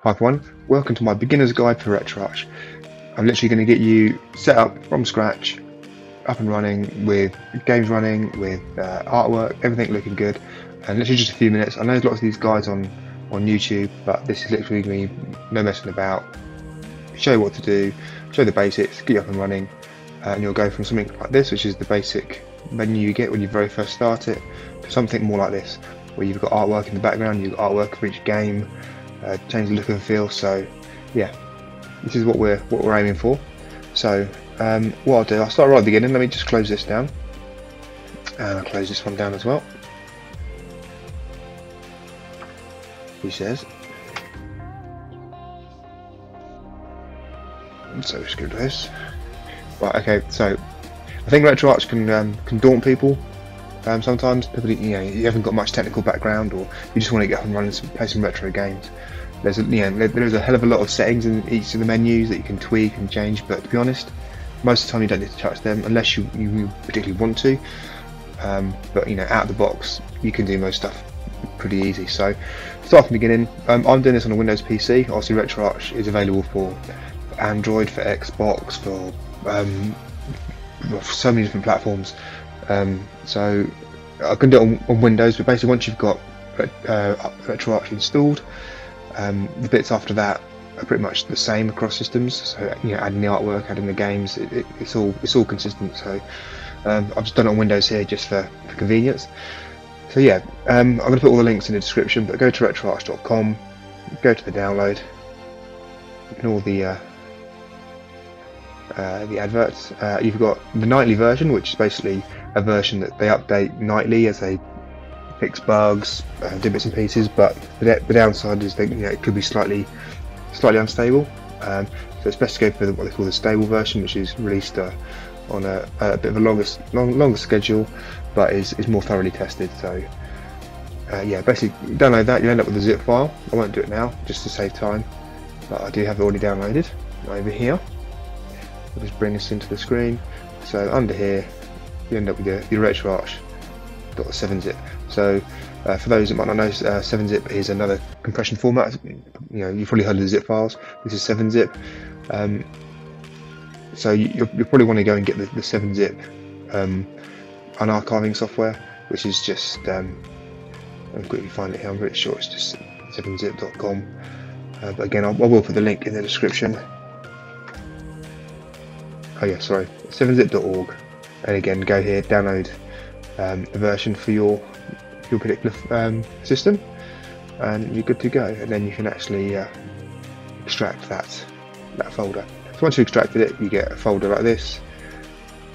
Hi everyone, welcome to my beginner's guide for RetroArch. I'm literally going to get you set up from scratch, up and running, with games running, with artwork, everything looking good, and literally just a few minutes. I know there's lots of these guides on YouTube, but this is literally me, no messing about, show you what to do, show the basics, get you up and running, and you'll go from something like this, which is the basic menu you get when you very first start it, to something more like this, where you've got artwork in the background, you've got artwork for each game, change the look and feel. So yeah, this is what we're aiming for. So what I'll do, I'll start right at the beginning. Let me just close this down, and I'll close this one down as well. He says. So just go to this. Right, okay. So I think RetroArch can daunt people. Sometimes people, you haven't got much technical background, or you just want to get up and run and play some retro games. There's a hell of a lot of settings in each of the menus that you can tweak and change, but to be honest, most of the time you don't need to touch them unless you particularly want to. But out of the box, you can do most stuff pretty easy. So start from the beginning. I'm doing this on a Windows PC. Obviously RetroArch is available for Android, for Xbox, for so many different platforms. So I can do it on Windows, but basically once you've got RetroArch installed, the bits after that are pretty much the same across systems. So adding the artwork, adding the games, it's all consistent. So I've just done it on Windows here just for convenience. So yeah, I'm going to put all the links in the description, but go to retroarch.com, go to the download, ignore the adverts. You've got the nightly version, which is basically a version that they update nightly as they fix bugs, do bits and pieces. But the downside is that it could be slightly unstable. So it's best to go for what they call the stable version, which is released on a bit of a longer schedule, but is more thoroughly tested. So yeah, basically you download that, you end up with a zip file. I won't do it now just to save time, but I do have it already downloaded over here. I'll just bring this into the screen. So under here you end up with your RetroArch.7zip. So for those that might not know, 7zip is another compression format. You've probably heard of the zip files. This is 7zip. So you'll probably want to go and get the 7zip unarchiving software, which is just I'll quickly find it here. I'm pretty sure it's just 7zip.com. But again, I will put the link in the description. Oh yeah, sorry, 7zip.org. And again, go here, download a version for your particular system, and you're good to go. And then you can actually extract that folder. So once you've extracted it, you get a folder like this,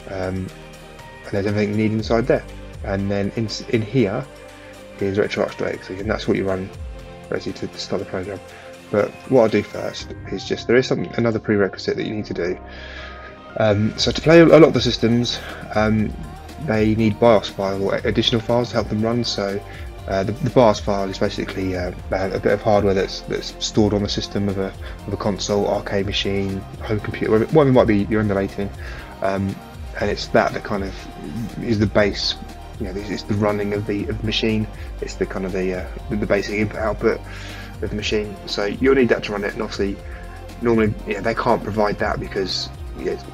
and there's everything you need inside there. And then in here is RetroArch.exe, and that's what you run basically to start the program. But what I'll do first is there is another prerequisite that you need to do. So to play a lot of the systems, they need BIOS files or additional files to help them run. So the BIOS file is basically a bit of hardware that's stored on the system of a console, arcade machine, home computer, whatever it might be you're emulating, and it's that kind of is the base. It's the running of the machine. It's the kind of the basic input output of the machine. So you'll need that to run it, and obviously normally they can't provide that because it's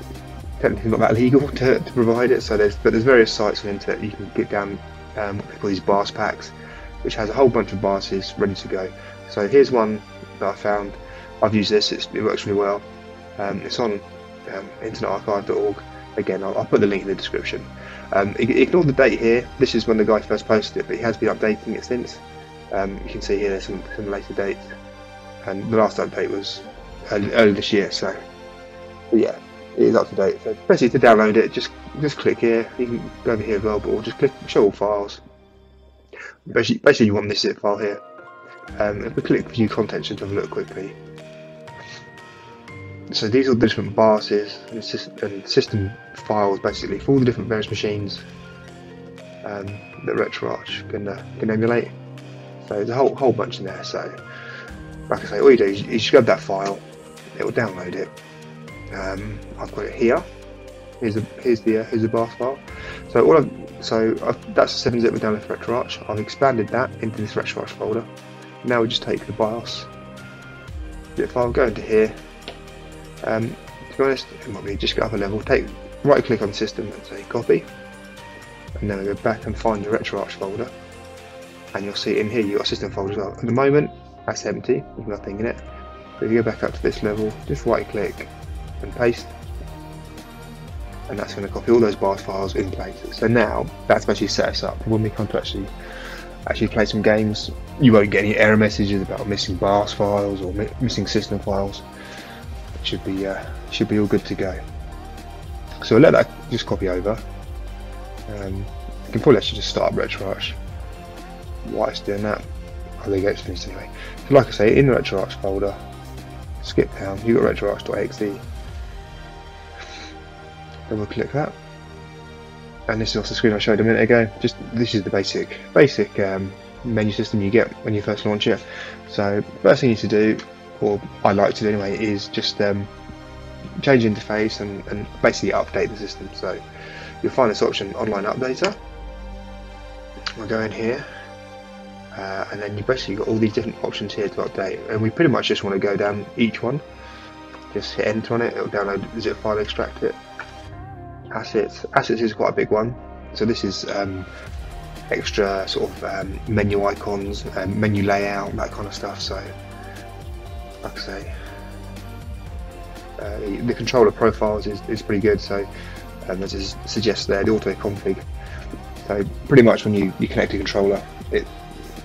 technically not that legal to provide it. So there's various sites on the internet you can get down what they call these BIOS packs, which has a whole bunch of BIOSes ready to go. So here's one that I found. I've used this. It works really well. It's on internetarchive.org. Again, I'll put the link in the description. Ignore the date here. This is when the guy first posted it, but he has been updating it since. You can see here there's some later dates, and the last update was early this year. So yeah, it is up to date. So basically to download it, just click here. You can go over here as well, but just click show all files. Basically you want this zip file here. If we click view contents, just have a look quickly. So these are the different BIOSes and system files basically for all the different various machines that RetroArch can emulate. So there's a whole bunch in there. So like I say, all you do is you just grab that file, it will download it. I've got it here. Here's the BIOS file. So So that's the 7-zip we downloaded for RetroArch. I've expanded that into this RetroArch folder. Now we just take the BIOS zip file, go into here. To be honest, it might be just go up a level, right click on the system and say copy, and then we go back and find your RetroArch folder, and you'll see in here you've got a system folder as well. At the moment that's empty, there's nothing in it. But if you go back up to this level, just right click and paste, and that's going to copy all those BIOS files in place. So now that's basically set us up. When we come to actually play some games, you won't get any error messages about missing BIOS files or missing system files. It should be all good to go. So we'll let that just copy over. You can probably actually just start up RetroArch while it's doing that. Oh, there you go, it's finished anyway. So like I say, in the RetroArch folder, skip down, you've got RetroArch.exe. Double click that, and this is also the screen I showed a minute ago. This is the basic menu system you get when you first launch it. So first thing you need to do, or I like to do anyway, is just change the interface and basically update the system. So you'll find this option, Online Updater. We'll go in here, and then you basically got all these different options here to update, and we pretty much just want to go down each one. Just hit enter on it, it'll download the zip file, extract it. Assets is quite a big one, so this is extra sort of menu icons, menu layout, that kind of stuff. So like I say, the controller profiles is pretty good. So as it suggests there, the auto config. So pretty much when you connect a controller,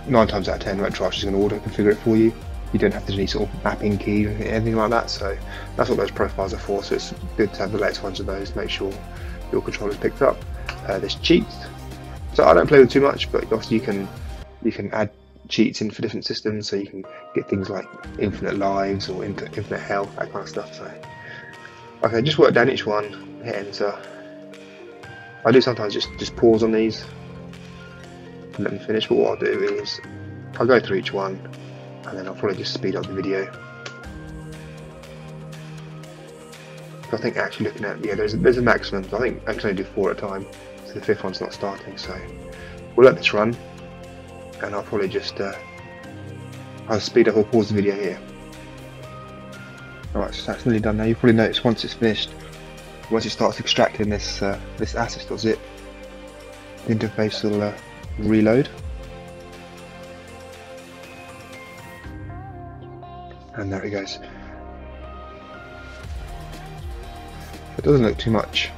9 times out of 10 RetroArch is going to auto configure it for you. You don't have to do any sort of mapping key or anything like that, so that's what those profiles are for. So it's good to have the latest ones of those, make sure your controller's picked up. There's cheats, so I don't play with too much, but obviously you can add cheats in for different systems, so you can get things like infinite lives or infinite health, that kind of stuff. So okay, just work down each one, hit enter. I do sometimes just pause on these and let them finish, but what I'll do is I'll go through each one, and then I'll probably just speed up the video. I think actually looking at, yeah, there's a maximum. I think I can only do 4 at a time, so the 5th one's not starting. So we'll let this run, and I'll probably just I'll speed up or pause the video here. Alright, so that's nearly done now. You'll probably notice once it's finished, once it starts extracting this this assets.zip, the interface will reload. And there it goes. It doesn't look too much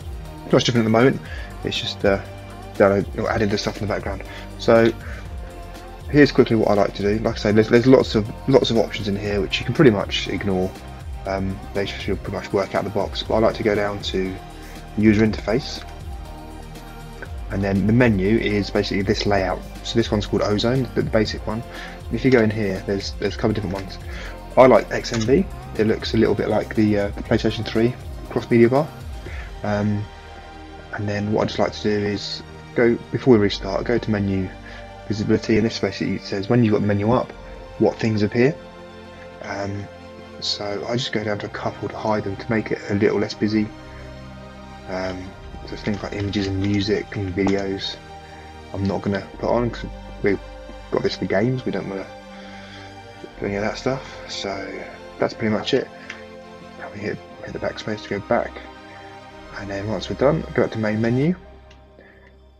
different at the moment. It's just adding the stuff in the background. So here's quickly what I like to do. Like I say, there's lots of options in here which you can pretty much ignore. They should pretty much work out the box. But I like to go down to user interface, and then the menu is basically this layout. So this one's called Ozone, the basic one. And if you go in here, there's a couple of different ones. I like XMB. It looks a little bit like the PlayStation 3 cross media bar. And then what I just like to do is go, before we restart, go to menu visibility, and this basically says when you've got the menu up, what things appear. So I just go down to a couple to hide them to make it a little less busy. So things like images and music and videos I'm not going to put on because we've got this for games, we don't want to do any of that stuff. So that's pretty much it. Now we hit the backspace to go back, and then once we're done, go up to main menu,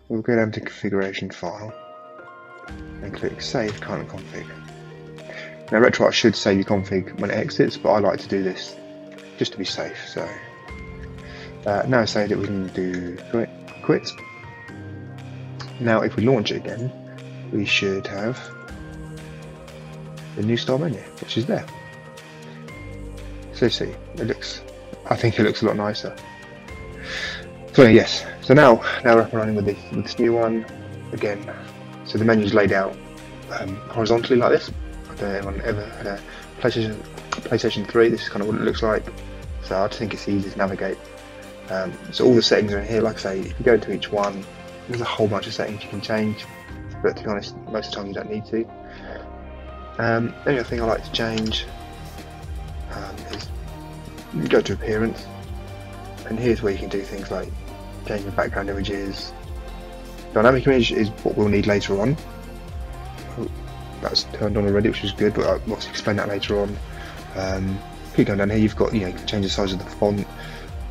we'll go down to configuration file and click save current config. Now RetroArch should save your config when it exits, but I like to do this just to be safe. So now saved it, we can do quit. Now if we launch it again, we should have the new style menu, which is there. So see, I think it looks a lot nicer. So yes, so now we're up and running with this new one again. So the menu's laid out horizontally like this. I don't know if anyone ever had a PlayStation 3, this is kind of what it looks like. So I just think it's easy to navigate. So all the settings are in here. Like I say, if you go to each one, there's a whole bunch of settings you can change, but to be honest, most of the time you don't need to. The only other thing I like to change is you go to appearance, and here's where you can do things like change the background images, Dynamic image is what we'll need later on. That's turned on already, which is good, but I'll explain that later on. Keep going down here, you've got, you can change the size of the font,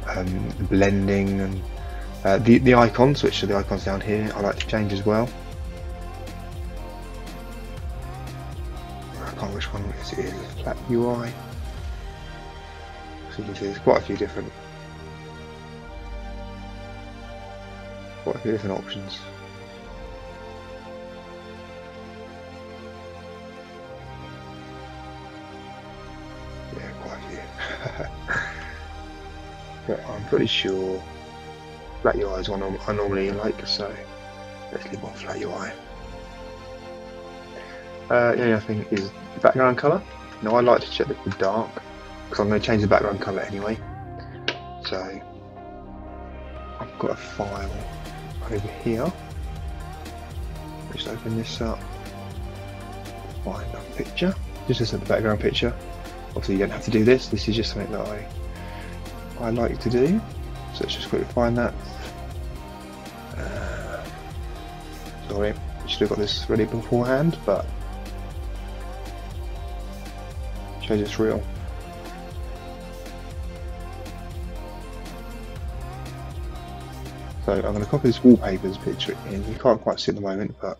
the blending, and the icons, which are the icons down here, I like to change as well. I can't remember which one it is, flat UI. So you can see there's quite a few different options. Yeah, quite a few. But I'm pretty sure flat UI is one I normally like, so let's leave on flat UI. The only other thing is the background colour. Now I like to check the dark, because I'm going to change the background colour anyway. So I've got a file over here. Just open this up, find a picture, just as a background picture. Obviously you don't have to do this, this is just something that I like to do. So let's just quickly find that. Sorry, I should have got this ready beforehand, but shows it's real. So I'm going to copy this wallpapers picture in. You can't quite see it at the moment, but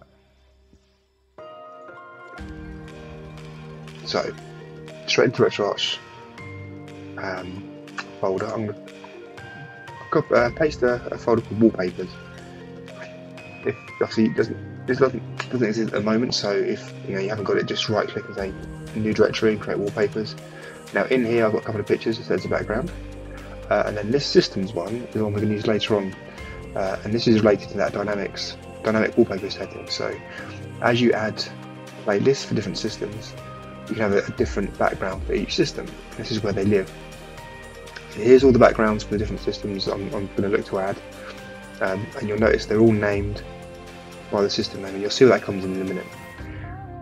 so straight into RetroArch folder. I'm going to paste a folder called wallpapers. If obviously this doesn't exist at the moment, so if you haven't got it, just right click and say new directory and create wallpapers. Now in here I've got a couple of pictures that says the background, and then this systems one is the one we're going to use later on. And this is related to that dynamic wallpaper setting. So as you add playlists for different systems, you can have a different background for each system. This is where they live. So here's all the backgrounds for the different systems I'm going to look to add, and you'll notice they're all named by the system name, and you'll see what that comes in a minute.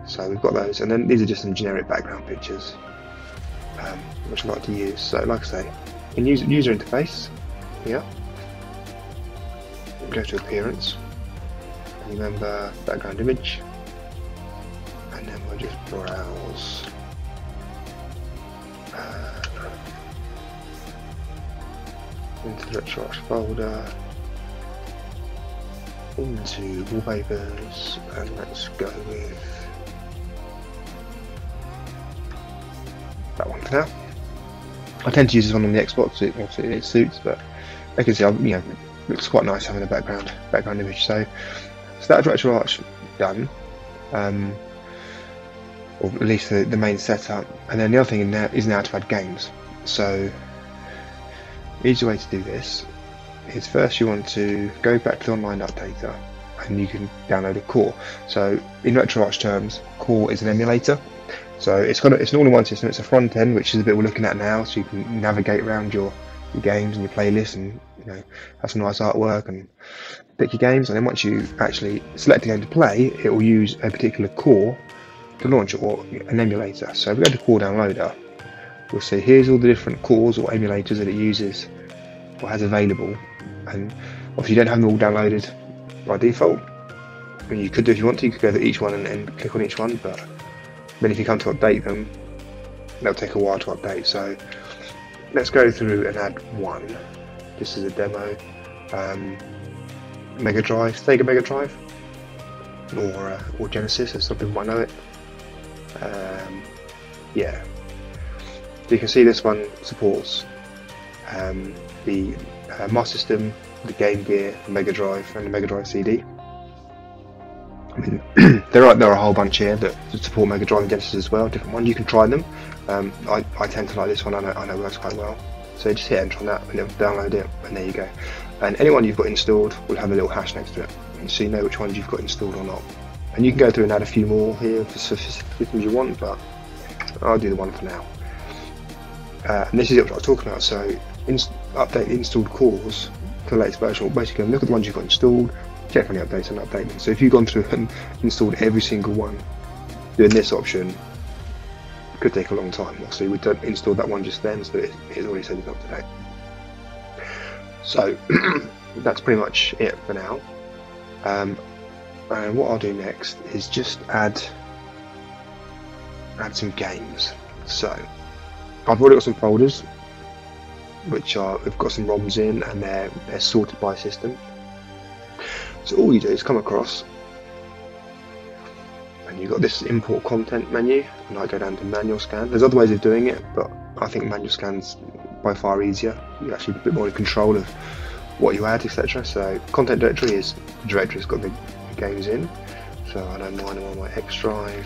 So we've got those, and then these are just some generic background pictures, which I like to use. So like I say, in user interface here, go to appearance, remember background image, and then we'll just browse into the RetroArch folder, into wallpapers, and let's go with that one for now. I tend to use this one on the Xbox, it suits, but I can see it looks quite nice having a background image. So that's RetroArch done, or at least the main setup. And then the other thing is now to add games. So the easy way to do this is first you want to go back to the online updater, and you can download a core. So in RetroArch terms, core is an emulator. So it's an all-in-one system. It's a front end, which is the bit we're looking at now, so you can navigate around your games and your playlists, and have some nice artwork and pick your games. And then once you actually select a game to play, it will use a particular core to launch it, or an emulator. So if we go to core downloader, we'll see here's all the different cores or emulators that it uses or has available. And obviously you don't have them all downloaded by default. I mean, you could do if you want to, you could go to each one and click on each one, but then if you come to update them, they'll take a while to update. So let's go through and add one. This is a demo. Mega Drive, Sega Mega Drive, or Genesis, as some people might know it. Yeah. So you can see this one supports the Master System, the Game Gear, the Mega Drive, and the Mega Drive CD. I mean, there are a whole bunch here that support Mega Drive and Genesis as well. Different ones. You can try them. I tend to like this one. I know it works quite well. So just hit enter on that, and it'll download it, and there you go. And anyone you've got installed will have a little hash next to it, so you know which ones you've got installed or not. And you can go through and add a few more here for systems you want, but I'll do the one for now. And this is what I was talking about. So update the installed cores to the latest version. Or basically, look at the ones you've got installed, check for any updates and update them. So if you've gone through and installed every single one, doing this option could take a long time. Obviously, we don't install that one just then, so it already said it's up to date. So that's pretty much it for now. And what I'll do next is just add some games. So I've already got some folders which we've got some ROMs in, and they're sorted by system. So all you do is come across and you've got this import content menu, and I go down to manual scan. There's other ways of doing it, but I think manual scan's by far easier. You're actually a bit more in control of what you add, etc. So content directory is the directory that's got the games in. So I know mine are on my X drive,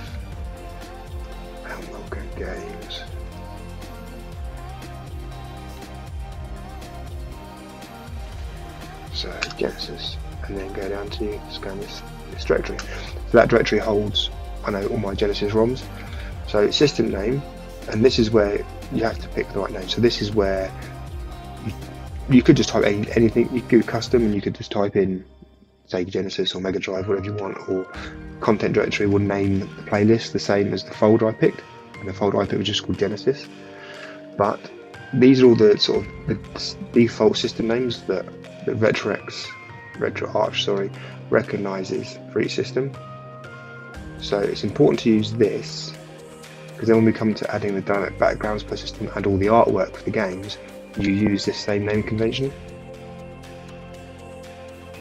and we'll go games. So Genesis, and then go down to scan this directory. So that directory holds, I know, all my Genesis ROMs. So system name, and this is where you have to pick the right name. So this is where you could just type anything. You could do custom, and you could just type in, say, Genesis or Mega Drive, whatever you want, or content directory will name the playlist the same as the folder I picked, and the folder I picked was just called Genesis. But these are all the sort of the default system names that RetroArch recognizes for each system. So it's important to use this, because then when we come to adding the dynamic backgrounds per system and all the artwork for the games, you use this same name convention.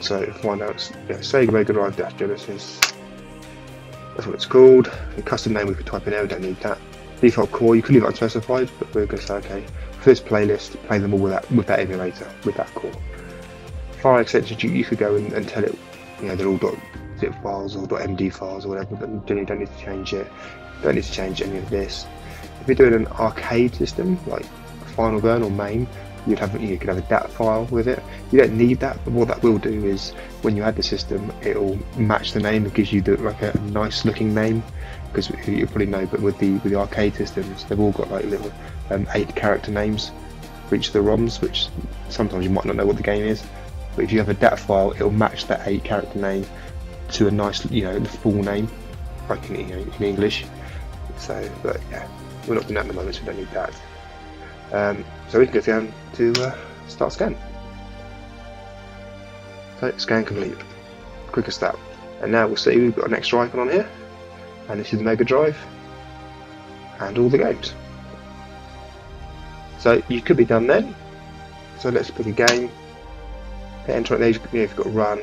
So find out, say Mega Drive Genesis, that's what it's called. The custom name we could type in there, we don't need that. Default core, you could leave it unspecified, but we're going to say, okay, for this playlist, play them all with that emulator, with that core. File extensions, you could go and tell it, they're all .zip files or .md files or whatever, but you don't need to change it. Don't need to change any of this. If you're doing an arcade system like Final Burn or MAME, you could have a DAT file with it. You don't need that, but what that will do is when you add the system, it'll match the name. It gives you like a nice looking name, because you probably know, but with the arcade systems, they've all got like little 8 character names for each of the ROMs, which sometimes you might not know what the game is. But if you have a DAT file, it'll match that 8 character name to a nice, the full name, like in English. So, but yeah, we're not doing that at the moment, so we don't need that. So we can go down to start scan. So scan complete, quicker start. And now we'll see we've got an extra icon on here, and this is the Mega Drive and all the games. So you could be done then. So let's pick a game. Hit enter there. You've got run.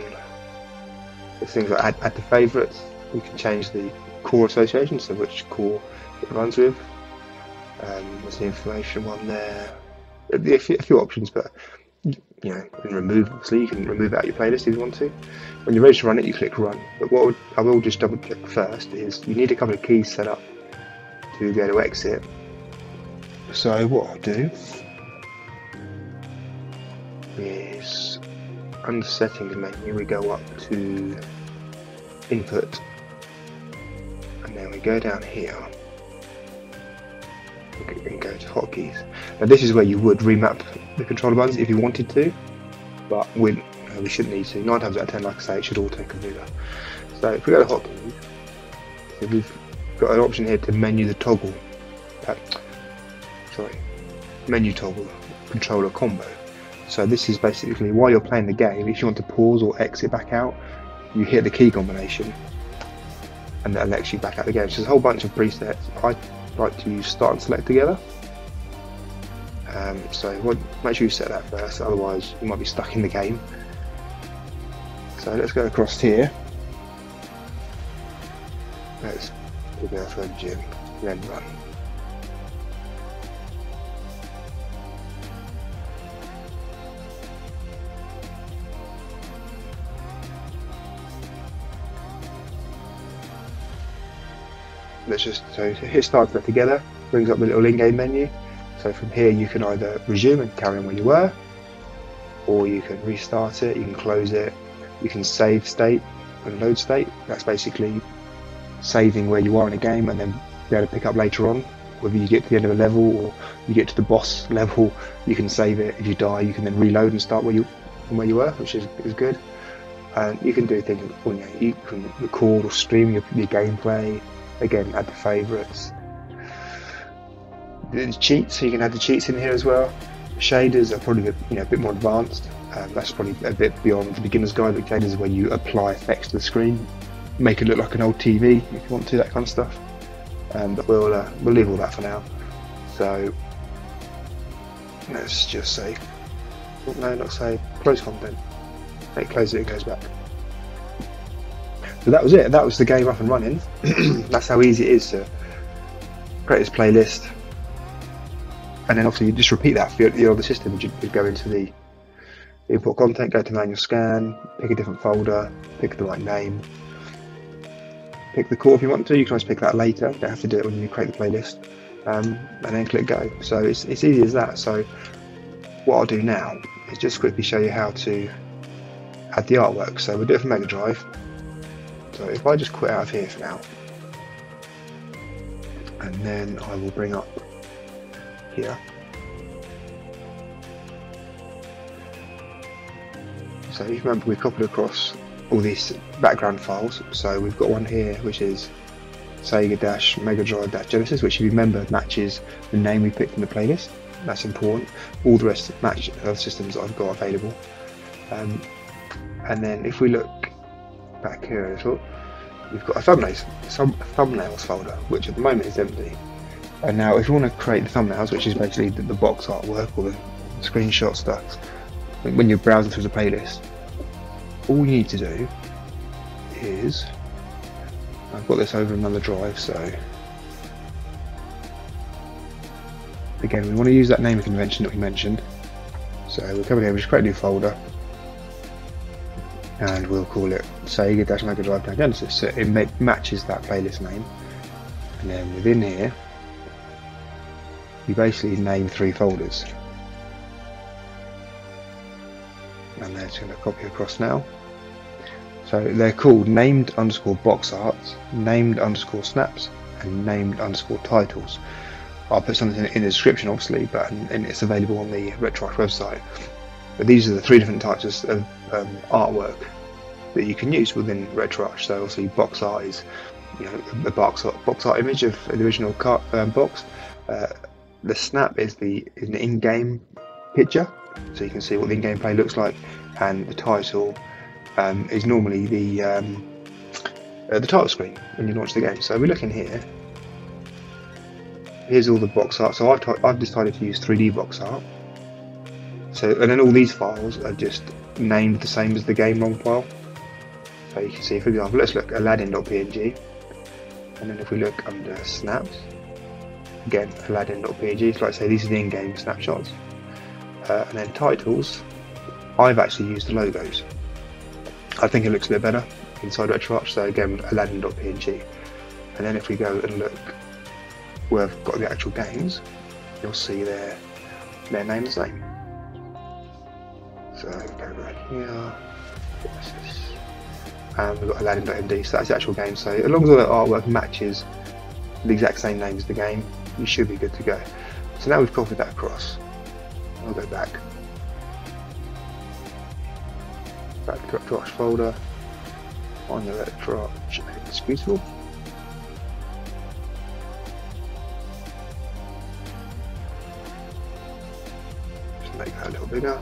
There's things like add to favourites. You can change the core association, so which core it runs with. There's the information one there. A few options, but and remove. Obviously, you can remove it out of your playlist if you want to. When you're ready to run it, you click run. But what I will just double check first is you need a couple of keys set up to be able to exit. So what I'll do is, under settings menu, we go up to input, and then we go down here and go to hotkeys. Now this is where you would remap the controller buttons if you wanted to, but we shouldn't need to. 9 times out of 10, like I say, it should all take a ruler. So if we go to hotkeys, so we've got an option here to menu toggle controller combo. So this is basically, while you're playing the game, if you want to pause or exit back out, you hit the key combination and that lets you back out the game. So there's a whole bunch of presets. I like to use start and select together. So make sure you set that first, otherwise you might be stuck in the game. So let's go across here. Let's go for a gym, then run. Let's just hit start select together, brings up the little in-game menu. So from here you can either resume and carry on where you were, or you can restart it, you can close it, you can save state and load state. That's basically saving where you are in a game and then be able to pick up later on. Whether you get to the end of a level or you get to the boss level, you can save it. If you die, you can then reload and start from where you were, which is good. And you can do things, you can record or stream your gameplay. Again, add the favourites. The cheats, so you can add the cheats in here as well. Shaders are probably a bit more advanced. That's probably a bit beyond the beginner's guide, but again, is where you apply effects to the screen, make it look like an old TV if you want to, that kind of stuff. But we'll leave all that for now. So let's just say, no, not say close content. It closes it and goes back. So that was it. That was the game up and running. That's how easy it is to create this playlist. And then obviously you just repeat that for your other system. You go into the import content, go to manual scan, pick a different folder, pick the right name, pick the core if you want to. You can always pick that later. You don't have to do it when you create the playlist, and then click go. So it's easy as that. So what I'll do now is just quickly show you how to add the artwork. So we'll do it for Mega Drive. So if I just quit out of here for now, and then I will bring up here. So if you remember, we copied across all these background files. So we've got one here which is Sega-Mega Drive-Genesis, which if you remember matches the name we picked in the playlist. That's important. All the rest match other systems that I've got available. And then if we look back here a little, we've got a thumbnails folder, which at the moment is empty. And now if you want to create the thumbnails, which is basically the box artwork or the screenshot stuff, when you're browsing through the playlist, all you need to do is, I've got this over another drive, so again we want to use that naming convention that we mentioned. So we'll come in here, we just create a new folder, and we'll call it Sega-Mega Drive-Genesis, so it matches that playlist name. And then within here you basically name 3 folders, and they're just going to copy across now. So they're called named underscore box arts, named underscore snaps, and named underscore titles. I'll put something in the description obviously, but and it's available on the RetroArch website. But these are the 3 different types of artwork that you can use within RetroArch. So obviously box art is, you know, the box art image of the original box. The snap is an in-game picture, so you can see what the in-game play looks like, and the title is normally the title screen when you launch the game. So we look in here. Here's all the box art. So I've decided to use 3D box art. So, and then all these files are just named the same as the game ROM file. So you can see, for example, let's look Aladdin.png, and then if we look under snaps, again Aladdin.png. So like I say, these are the in-game snapshots. And then titles, I've actually used the logos. I think it looks a bit better inside RetroArch, so again Aladdin.png. And then if we go and look where I've got the actual games, you'll see their name the same. So go right here, and we've got Aladdin.md, so that's the actual game. So as long as all the artwork matches the exact same name as the game, you should be good to go. So now we've copied that across. I'll go back to the RetroArch folder, on the RetroArch executable. Just make that a little bigger.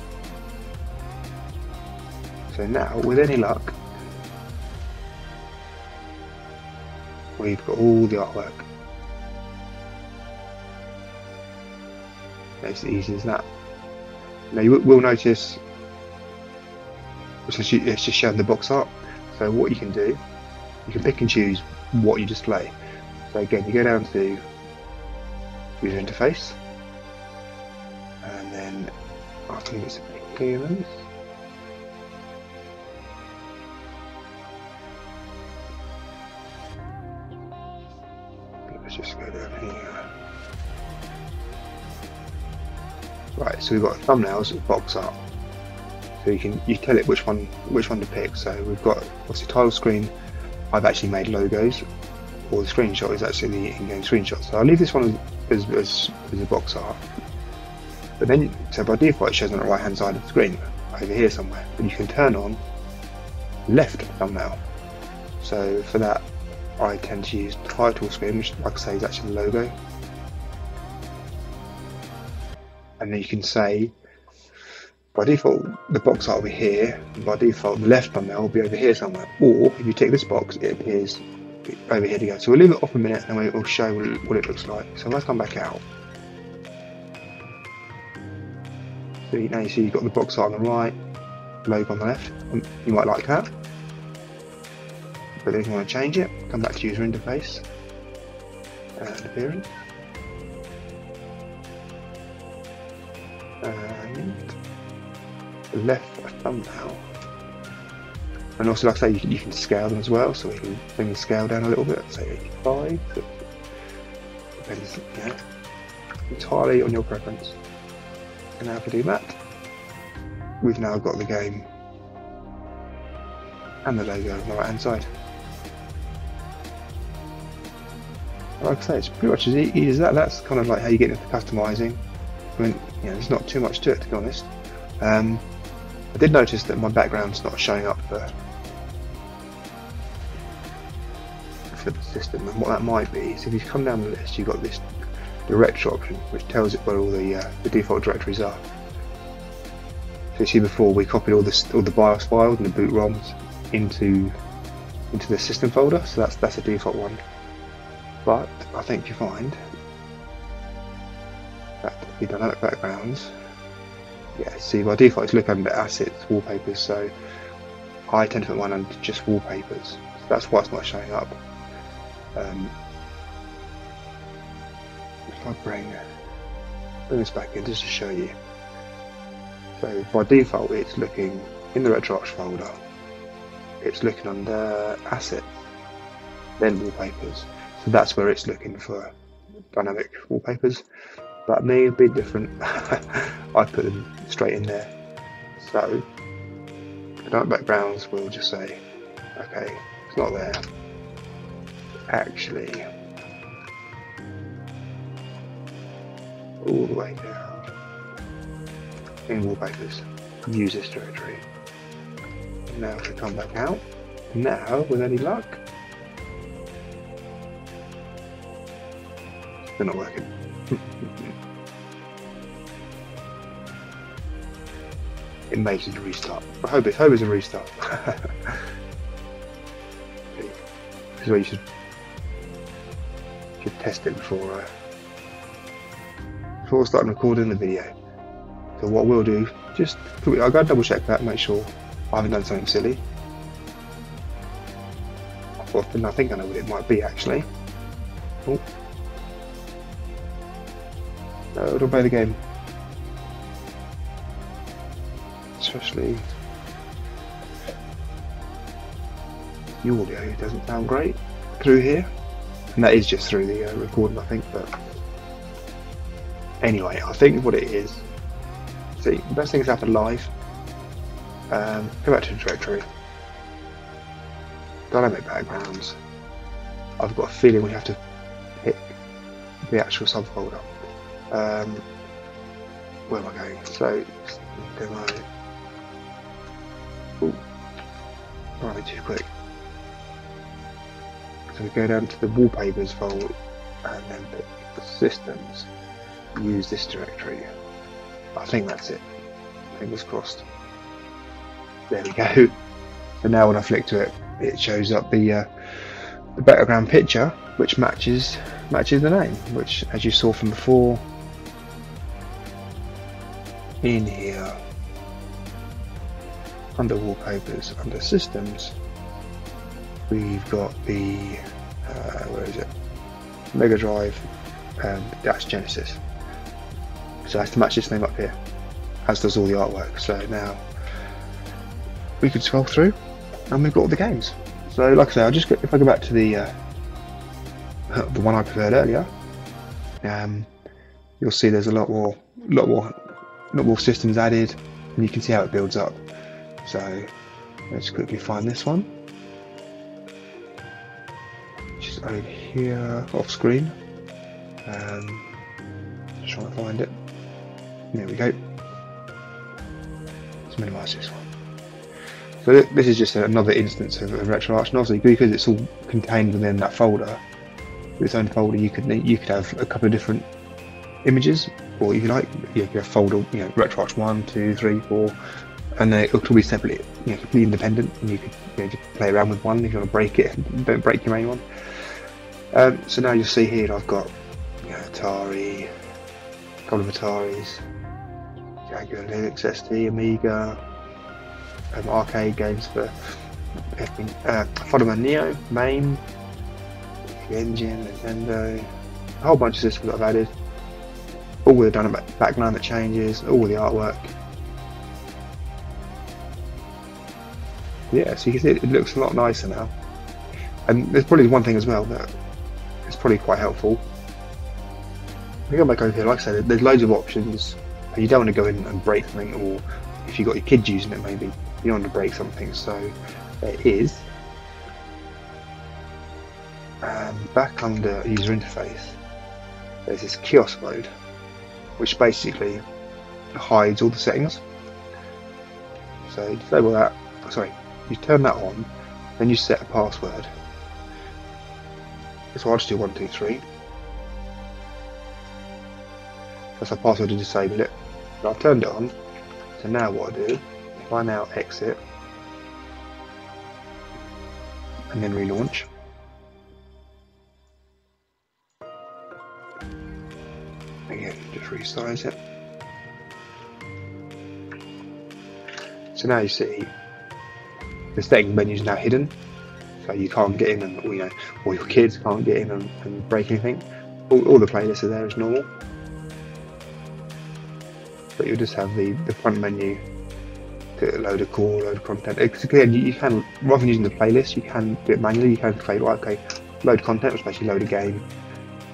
So now, with any luck, we've got all the artwork. It's as easy as that. Now you will notice it's just showing the box art. So what you can do, you can pick and choose what you display. So again, you go down to user interface, and then I think it's appearance. Let's just go down here. Right, so we've got thumbnails, box art. So you tell it which one to pick. So we've got obviously title screen. I've actually made logos, or the screenshot is actually the in-game screenshot. So I'll leave this one as a box art. But then, so by default, it shows on the right hand side of the screen, over here somewhere. But you can turn on left thumbnail. So for that, I tend to use title screen, which, like I say, is actually the logo. And then you can say, by default the box art will be here, and by default the left thumbnail will be over here somewhere, or if you tick this box it appears over here to go. So we'll leave it off a minute and we'll show what it looks like. So if I come back out, so now you see you've got the box art on the right, logo on the left. You might like that, but if you want to change it, come back to user interface and appearance, and the left thumbnail. And also, like I say, you can scale them as well, so we can bring the scale down a little bit, say 85. So depends, yeah, entirely on your preference. And now if we do that, we've now got the game and the logo on the right hand side. Like I say, it's pretty much as easy as that. That's kind of like how you get into customising. I mean, you know, there's not too much to it, to be honest. I did notice that my background's not showing up for the system, and what that might be is if you come down the list, you've got this directory option, which tells it where all the default directories are. So you see before we copied all the BIOS files and the boot ROMs into the system folder, so that's a default one. But I think you find that the dynamic backgrounds, yeah, see by default it's looking under assets, wallpapers, so I tend to put mine under just wallpapers, so that's why it's not showing up. If I bring this back in just to show you, so by default it's looking in the RetroArch folder, it's looking under assets, then wallpapers, so that's where it's looking for dynamic wallpapers. But me, it'd be different. I put them straight in there. So the dark backgrounds will just say, okay, it's not there. Actually, all the way down in wallpapers, use this directory. Now if we come back out, now with any luck, they're not working. It may need a restart. I hope it's a restart. This is where you should test it before starting recording the video. So what we'll do, just I'll go double check that, make sure I haven't done something silly. I think I know what it might be actually. Oh. No, it'll play the game. Especially the audio doesn't sound great through here, and that is just through the recording, I think. But anyway, I think what it is, see, the best things happen live. Go back to the directory, dynamic backgrounds. I've got a feeling we have to pick the actual subfolder. Where am I going? So demo. Ooh, right, too quick. So we go down to the wallpapers folder and then pick the systems. Use this directory. I think that's it. Fingers crossed. There we go. So now when I flick to it, it shows up the background picture, which matches the name, which, as you saw from before, in here under wallpapers, under systems, we've got the where is it, Mega Drive and Dash Genesis. So it has to match this name up here, as does all the artwork. So now we can scroll through and we've got all the games. So like I say, if I go back to the one I preferred earlier, you'll see there's a lot more systems added, and you can see how it builds up. So let's quickly find this one, which is over here off screen. Just trying to find it. There we go. Let's minimise this one. So this is just another instance of RetroArch, and obviously because it's all contained within that folder, its own folder, you could have a couple of different images or if you like, you can folder, RetroArch 1, 2, 3, 4, and then it'll all be separately, completely independent, and you can just play around with one if you want to break it. Don't break your main one. So now you'll see here I've got Atari, a couple of Ataris, Jaguar, Linux, ST, Amiga, arcade games for Fireman Neo, MAME, Engine, Nintendo, a whole bunch of systems that I've added, all with the dynamic background that changes, all with the artwork. Yeah, so you can see it looks a lot nicer now. And there's probably one thing as well that is probably quite helpful. If you go back over here, like I said, there's loads of options. You don't want to go in and break something, or if you've got your kids using it, maybe you don't want to break something. So there is, back under user interface, there's this Kiosk mode, which basically hides all the settings. So you disable that. Sorry, you turn that on, then you set a password. So I'll just do 123. That's a password to disable it. But I've turned it on. So now what I do, if I now exit and then relaunch, again just resize it. So now you see the setting menu is now hidden, so you can't get in and or your kids can't get in and break anything. All the playlists are there as normal, but you'll just have the front menu to load a core, load of content. Again, you can, rather than using the playlist, you can do it manually. You can say, right, okay, load content, which basically load a game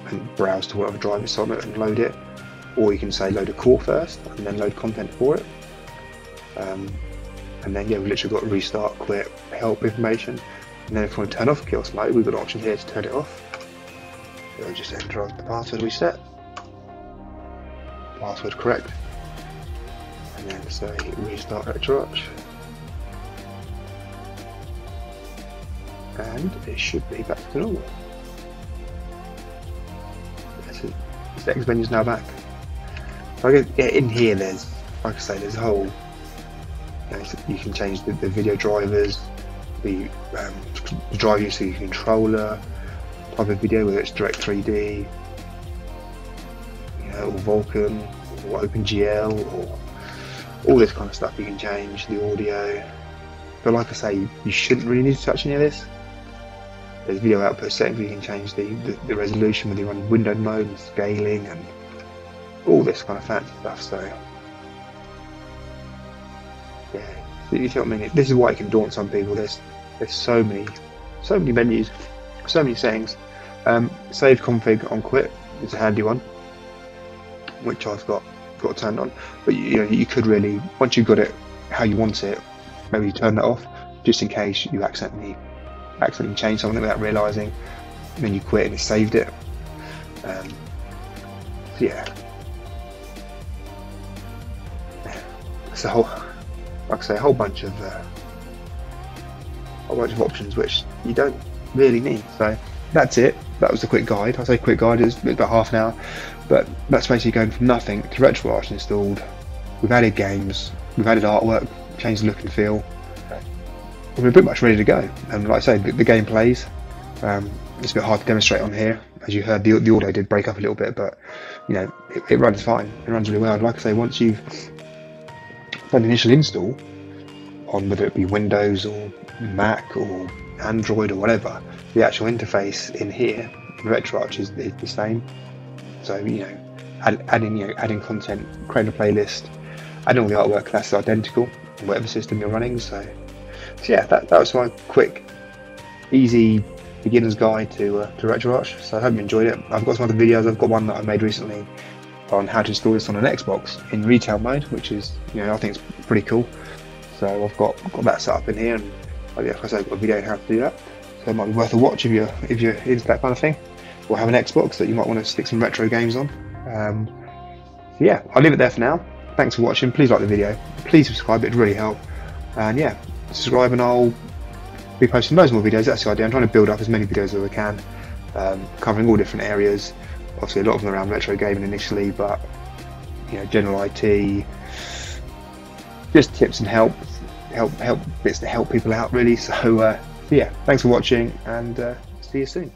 and browse to whatever drive it's on it and load it, or you can say load a core first and then load content for it. And then we've literally got restart, quit, help information. And then if we want to turn off Kiosk mode, we've got an option here to turn it off. So just enter the password we set, password correct, and then say restart RetroArch, and it should be back to normal. The settings menu is now back. So I guess, in here there's, like I say, there's a whole, you can change the video drivers, the drive use of your controller, type of video, whether it's Direct 3D, or Vulkan, or OpenGL, or all this kind of stuff you can change, the audio. But like I say, you shouldn't really need to touch any of this. There's video output settings where you can change the resolution, whether you run windowed mode and scaling and all this kind of fancy stuff. So yeah, you see what I mean? This is why it can daunt some people. There's so many menus, so many settings. Save config on quit is a handy one, which I've got turned on. But you could really, once you've got it how you want it, maybe turn that off just in case you accidentally change something without realising, and then you quit and it saved it. So yeah, it's a whole, like I say, a whole bunch of options which you don't really need. So that's it. That was a quick guide. I say quick guide, is about half an hour, but that's basically going from nothing to RetroArch installed. We've added games, we've added artwork, changed the look and feel. We're pretty much ready to go. And like I say, the game plays. It's a bit hard to demonstrate on here. As you heard, the audio did break up a little bit, but it runs fine. It runs really well. And like I say, once you've done the initial install on whether it be Windows or Mac or Android or whatever, the actual interface in here, RetroArch is the same. So adding content, creating a playlist, adding all the artwork, that's identical on whatever system you're running. So yeah, that was my quick, easy beginner's guide to RetroArch. So I hope you enjoyed it. I've got some other videos. I've got one that I made recently on how to install this on an Xbox in retail mode, which is I think it's pretty cool. So I've got that set up in here, and like I said, I've got a video on how to do that. So it might be worth a watch if you're into that kind of thing, or have an Xbox that you might want to stick some retro games on. So yeah, I'll leave it there for now. Thanks for watching. Please like the video. Please subscribe. It'd really help. And yeah, subscribe and I'll be posting loads more videos. That's the idea. I'm trying to build up as many videos as I can, covering all different areas. Obviously a lot of them around retro gaming initially, but general IT, just tips and help bits to help people out really. So yeah, thanks for watching, and see you soon.